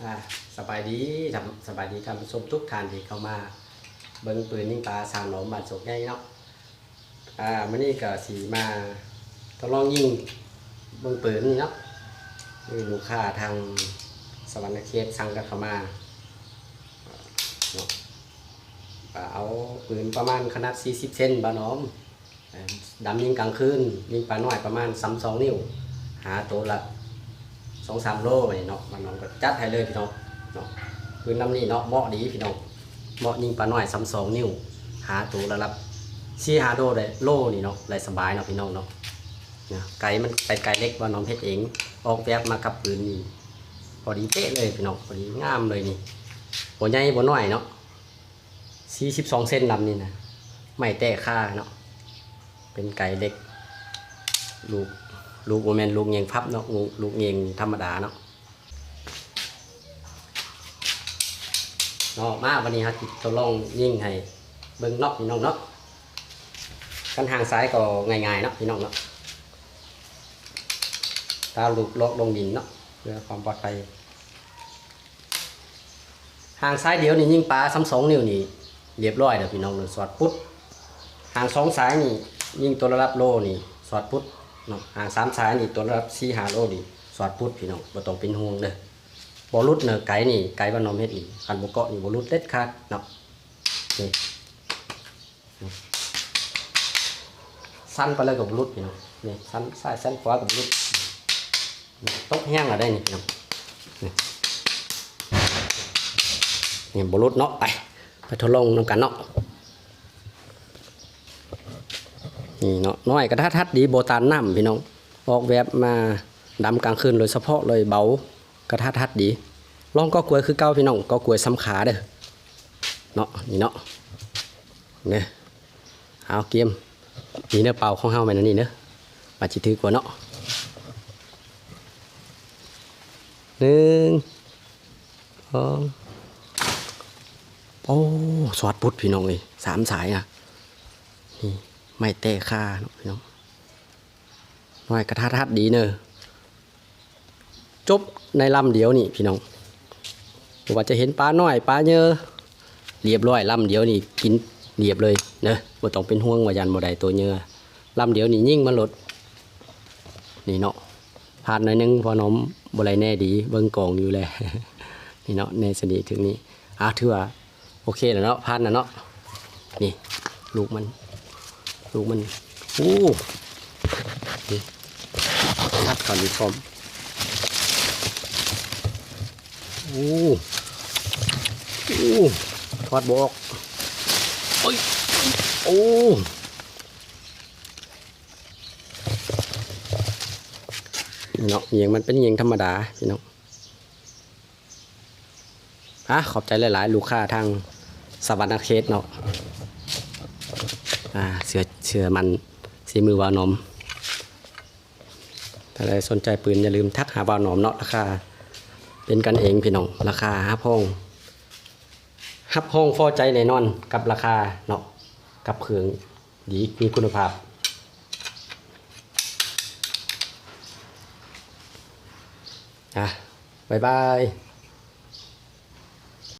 อ่าสบายดีสบายดีท่านผู้ชมทุกท่านที่เข้ามาเบิ่งปืนยิงปลาสามหนอมบาดโศกใหญ่เนาะมื้อนี้ก็สีมาทดลองยิงเบิ่งปืนนี่เนาะมีลูกค้าทางสวรรค์เขตสั่งกันเข้ามาเนาะเอาปืนประมาณขนาด40เซนบาน้อมดำยิงกลางคืนยิงปลาน้อยประมาณ2นิ้วหาตัวละ2-3 โลไปเนาะมันน้องก็จัดให้เลยพี่น้องเนาะปืนลำนี้เนาะเหมาะดีพี่น้องเหมาะยิงปลาน้อย2นิ้วหาตัวระดับ4-5 โลได้โลนี่เนาะได้สบายเนาะพี่น้องเนาะไก่มันไก่เล็กว่าน้องเพชรเองออกแบบมากับปืนนี่พอดีเป๊ะเลยพี่น้องพอดีงามเลยนี่หัวใหญ่หัวน้อยเนาะ42 เซนลำนี่นะไม่แตะค่าเนาะเป็นไก่เล็กลูกโมเมนต์ลูกเงียงพับเนาะลูกเงียงธรรมดาเนาะมาวันนี้ครับทดลองยิงให้เบิ้งเนาะพี่น้องเนาะกันทางซ้ายก็ง่ายๆเนาะพี่น้องเนาะตาลูกล็อกลงดินเนาะเพื่อความปลอดภัยทางซ้ายเดียวนี่ยิงปลา2 นิ้วนี่เรียบร้อยเด้อพี่น้องเลยสอดปุ๊บทาง2 ซ้ายนี่ยิงตัวระดับโลนี่สอดปุ๊บเนาะหาง3 ซ้ายนี่ตัวระดับ4-5 โลดิสอดปุ๊บพี่น้องบ่ต้องเป็นห่วงเด้อบอลุดเนอะไก่นี่ไก่บ้านน้องเฮ็ดนี่คันบ่เกาะนี่บอลุดเด็ดขาดเนาะนี่สั้นไปเลยกับบอลุดพี่น้องนี่สั้นซ้ายสั้นขวากับบอลุดตกแห้งอะไรนี่พี่น้องนี่บอลุดเนาะไปทดลองนำกันเนาะนี่เนาะน้อยกระทัดดีโบตานน้ำพี่น้องออกแบบมาดำกลางคืนโดยเฉพาะเลยเบากระทัดดีลองก็กล้วยคือเก้าพี่น้องก็กล้วยซ้ำขาเด้อเนาะนี่เนาะเนี่ยเอาเกมนี่เนื้อเปล่าของเฮาแม่นนี่เนาะมาจิถือกว่าเนาะ1 2โอ้สอดพุดพี่น้องเลย3 สายนะนี่ไม่เตะค่าเนาะพี่น้องน้อยกระทัดดีเนอะจบในลำเดียวนี่พี่น้องว่าจะเห็นปลาน้อยปลาเยอะเรียบร้อยลำเดียวนี่กินเรียบเลยเนอะบ่ต้องเป็นห่วงว่ายันบ่ได้ตัวเยอะลำเดียวนี่ยิ่งมันลดนี่เนาะผ่านหน่อยนึงพอน้อมบ่ไรแน่ดีเบิ่งกองอยู่แหละนี่เนาะในสนิทถึงนี้ถือว่าโอเคแล้วเนาะผ่านนะเนาะนี่ลูกมันอู้นี่ทัดก่อนดีพร้อมทอดบอกโอ้เนาะเยียงมันเป็นเยียงธรรมดาพี่น้องขอบใจหลายๆลูกค้าทางสวรรค์เขตเนาะเชื่อมันสีมือวาวนมถ้าใครสนใจปืนอย่าลืมทักหาวาวนมเนาะราคาเป็นกันเองพี่น้องราคาฮับห้องพอใจแน่นอนกับราคาเนาะกับเครื่องดีมีคุณภาพบ๊ายบาย